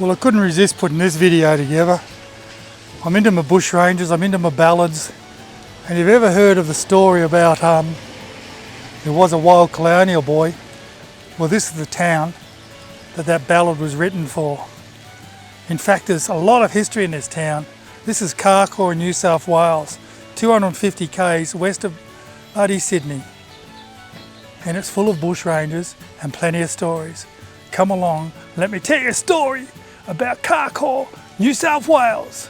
Well, I couldn't resist putting this video together. I'm into my bushrangers, I'm into my ballads. And you've ever heard of the story about there was a wild colonial boy? Well, this is the town that ballad was written for. In fact, there's a lot of history in this town. This is Carcoar in New South Wales, 250 k's west of bloody Sydney. And it's full of bushrangers and plenty of stories. Come along, let me tell you a story about Carcoar, New South Wales.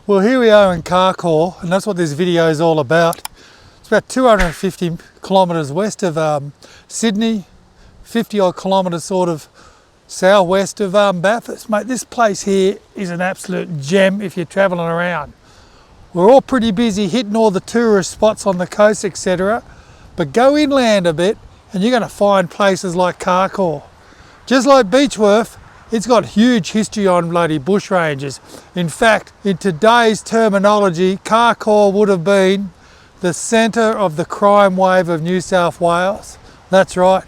Well, here we are in Carcoar, and that's what this video is all about. It's about 250 kilometres west of Sydney, 50 odd kilometres sort of southwest of Bathurst. Mate, this place here is an absolute gem if you're travelling around. We're all pretty busy hitting all the tourist spots on the coast, etc. But go inland a bit and you're going to find places like Carcoar. Just like Beechworth, it's got huge history on bloody bushrangers. In fact, in today's terminology, Carcoar would have been the centre of the crime wave of New South Wales. That's right.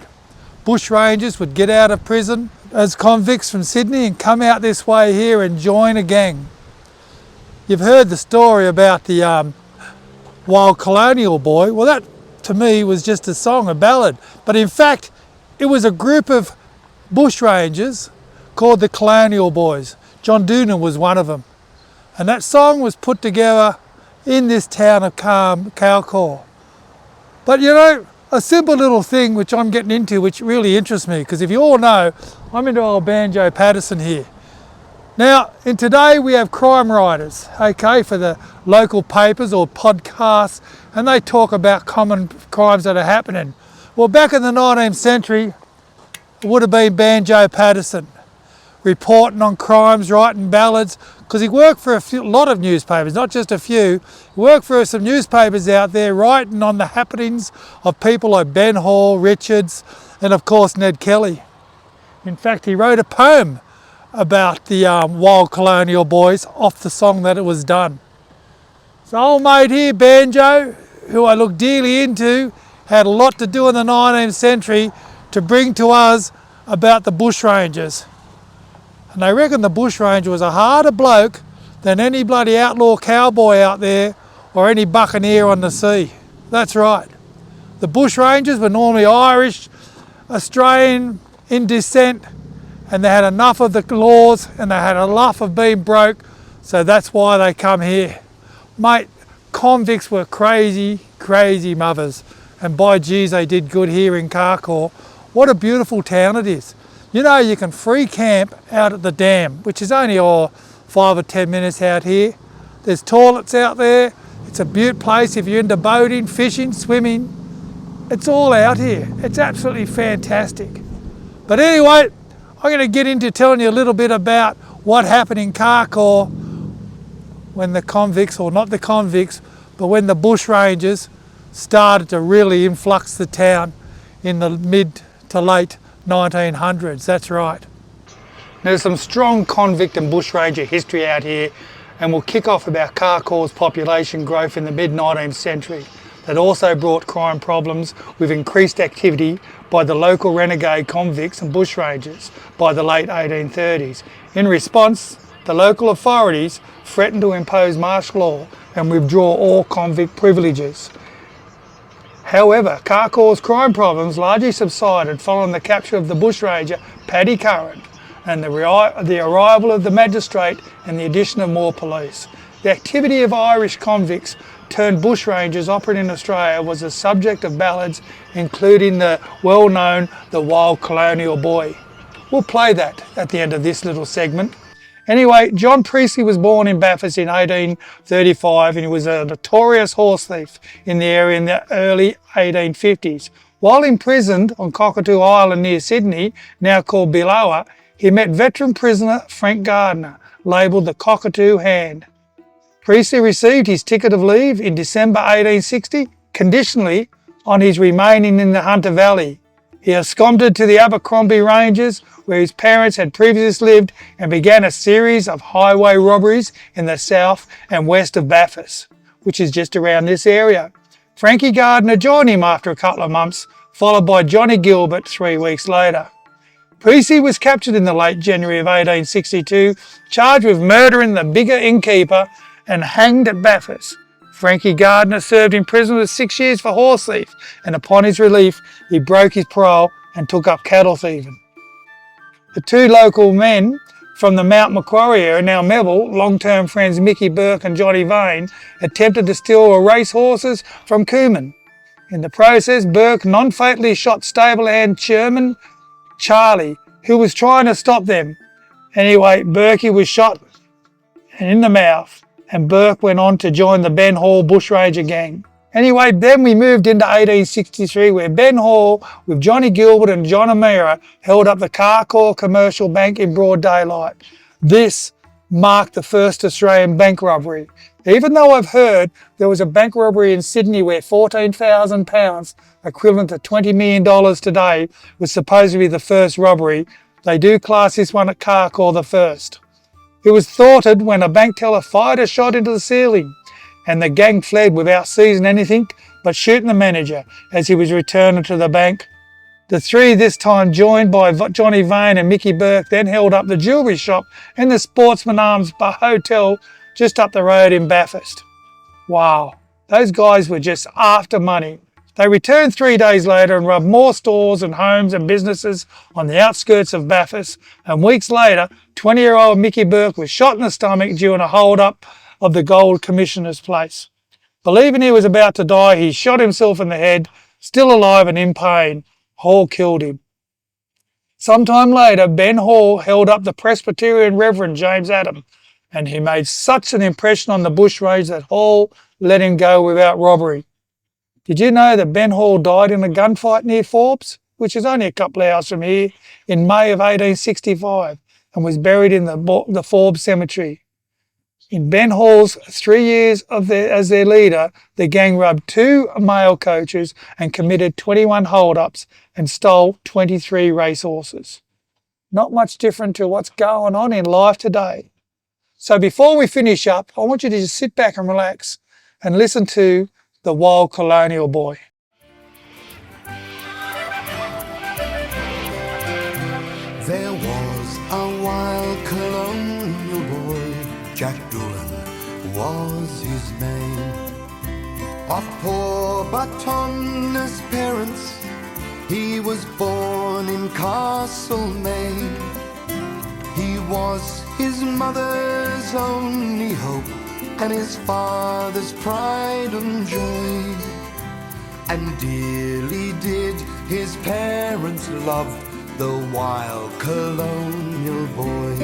Bushrangers would get out of prison as convicts from Sydney and come out this way here and join a gang. You've heard the story about the wild colonial boy. Well, that to me was just a song, a ballad. But in fact, it was a group of bushrangers called the Colonial Boys. John Doonan was one of them. And that song was put together in this town of Carcoar. But you know, a simple little thing which I'm getting into, which really interests me, because if you all know, I'm into old Banjo Patterson here. Now, in today we have crime writers, okay, for the local papers or podcasts, and they talk about common crimes that are happening. Well, back in the 19th century, it would have been Banjo Patterson, reporting on crimes, writing ballads, because he worked for a lot of newspapers, not just a few. He worked for some newspapers out there, writing on the happenings of people like Ben Hall, Richards, and of course Ned Kelly. In fact, he wrote a poem about the wild colonial boys off the song that it was done. So old mate here, Banjo, who I look dearly into, had a lot to do in the 19th century to bring to us about the bushrangers. And they reckon the bushranger was a harder bloke than any bloody outlaw cowboy out there or any buccaneer on the sea. That's right. The bushrangers were normally Irish, Australian in descent, and they had enough of the laws and they had enough of being broke, so that's why they come here. Mate, convicts were crazy, crazy mothers, and by geez, they did good here in Carcoar. What a beautiful town it is. You know, you can free camp out at the dam, which is only 5 or 10 minutes out here. There's toilets out there. It's a beaut place if you're into boating, fishing, swimming. It's all out here. It's absolutely fantastic. But anyway, I'm going to get into telling you a little bit about what happened in Carcoar when the convicts, or not the convicts, but when the bushrangers started to really influx the town in the mid to late 1900s, that's right. There's some strong convict and bushranger history out here, and we'll kick off about Carcoar's population growth in the mid-19th century that also brought crime problems with increased activity by the local renegade convicts and bushrangers by the late 1830s. In response, the local authorities threatened to impose martial law and withdraw all convict privileges. However, Carcoar's crime problems largely subsided following the capture of the bushranger Paddy Curran and the arrival of the magistrate and the addition of more police. The activity of Irish convicts turned bushrangers operating in Australia was the subject of ballads, including the well-known The Wild Colonial Boy. We'll play that at the end of this little segment. Anyway, John Priestley was born in Bathurst in 1835 and he was a notorious horse thief in the area in the early 1850s. While imprisoned on Cockatoo Island near Sydney, now called Bilowa, he met veteran prisoner Frank Gardner, labelled the Cockatoo Hand. Priestley received his ticket of leave in December 1860, conditionally on his remaining in the Hunter Valley. He absconded to the Abercrombie Ranges, where his parents had previously lived, and began a series of highway robberies in the south and west of Bathurst, which is just around this area. Frankie Gardner joined him after a couple of months, followed by Johnny Gilbert 3 weeks later. Priestley was captured in the late January of 1862, charged with murdering the bigger innkeeper and hanged at Bathurst. Frankie Gardner served in prison for 6 years for horse thief, and upon his relief, he broke his parole and took up cattle thieving. The two local men from the Mount Macquarie area, now Melville, long-term friends Mickey Burke and Johnny Vane, attempted to steal race horses from Cooman. In the process, Burke non-fatally shot stable-hand chairman Charlie, who was trying to stop them. Anyway, Burkey was shot in the mouth, and Burke went on to join the Ben Hall Bushranger gang. Anyway, then we moved into 1863, where Ben Hall, with Johnny Gilbert and John O'Meara, held up the Carcoar Commercial Bank in broad daylight. This marked the first Australian bank robbery. Even though I've heard there was a bank robbery in Sydney where £14,000, equivalent to $20 million today, was supposed to be the first robbery, they do class this one at Carcoar the first. It was thwarted when a bank teller fired a shot into the ceiling, and the gang fled without seizing anything but shooting the manager as he was returning to the bank. The three, this time joined by Johnny Vane and Mickey Burke, then held up the jewellery shop and the Sportsman Arms Hotel just up the road in Bathurst. Wow, those guys were just after money. They returned 3 days later and robbed more stores and homes and businesses on the outskirts of Bathurst, and weeks later, 20-year-old Mickey Burke was shot in the stomach during a hold-up of the Gold Commissioner's place. Believing he was about to die, he shot himself in the head, still alive and in pain. Hall killed him. Sometime later, Ben Hall held up the Presbyterian Reverend James Adam, and he made such an impression on the bushrangers that Hall let him go without robbery. Did you know that Ben Hall died in a gunfight near Forbes, which is only a couple of hours from here, in May of 1865, and was buried in the Forbes Cemetery? In Ben Hall's 3 years as their leader, the gang robbed 2 mail coaches and committed 21 hold-ups and stole 23 racehorses. Not much different to what's going on in life today. So before we finish up, I want you to just sit back and relax and listen to The Wild Colonial Boy. There was a wild colonial boy, Jack Doolan was his name. Of poor but honest parents, he was born in Castlemaine. He was his mother's only hope and his father's pride and joy. And dearly did his parents love the wild colonial boy.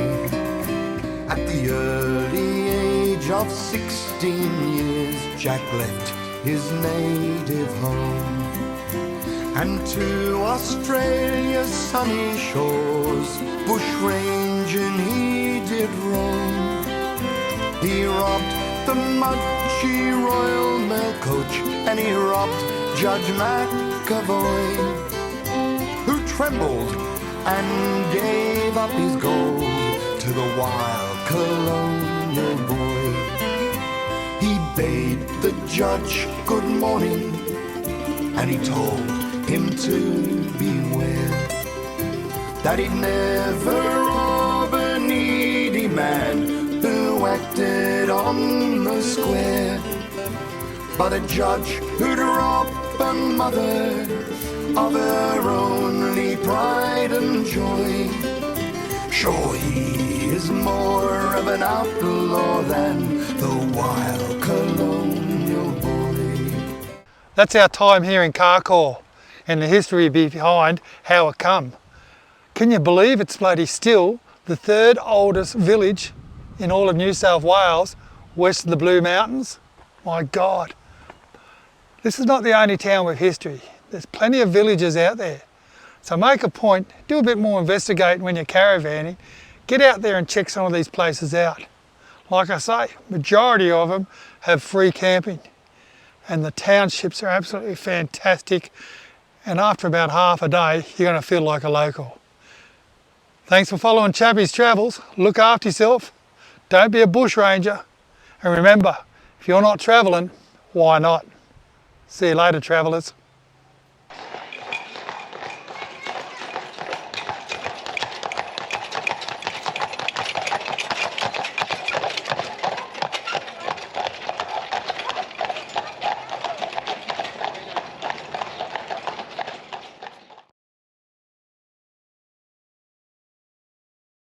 At the early age of 16 years, Jack left his native home, and to Australia's sunny shores, bushranging he did roam. He robbed the Mudgee Royal Mail Coach, and he robbed Judge McAvoy, who trembled and gave up his gold to the wild colonial boy. He bade the judge good morning, and he told him to beware, that he'd never rob a needy man who acted on the square, but a judge who'd rob a mother of her only pride and joy. Sure, he is more of an outlaw than the wild colonial boy. That's our time here in Carcoar and the history behind how it come. Can you believe it's bloody still the 3rd oldest village in all of New South Wales, west of the Blue Mountains? My God. This is not the only town with history. There's plenty of villages out there. So make a point, do a bit more investigating when you're caravanning. Get out there and check some of these places out. Like I say, majority of them have free camping, and the townships are absolutely fantastic, and after about half a day you're going to feel like a local. Thanks for following Chappie's Travels. Look after yourself, don't be a bushranger, and remember, if you're not travelling, why not? See you later, travellers.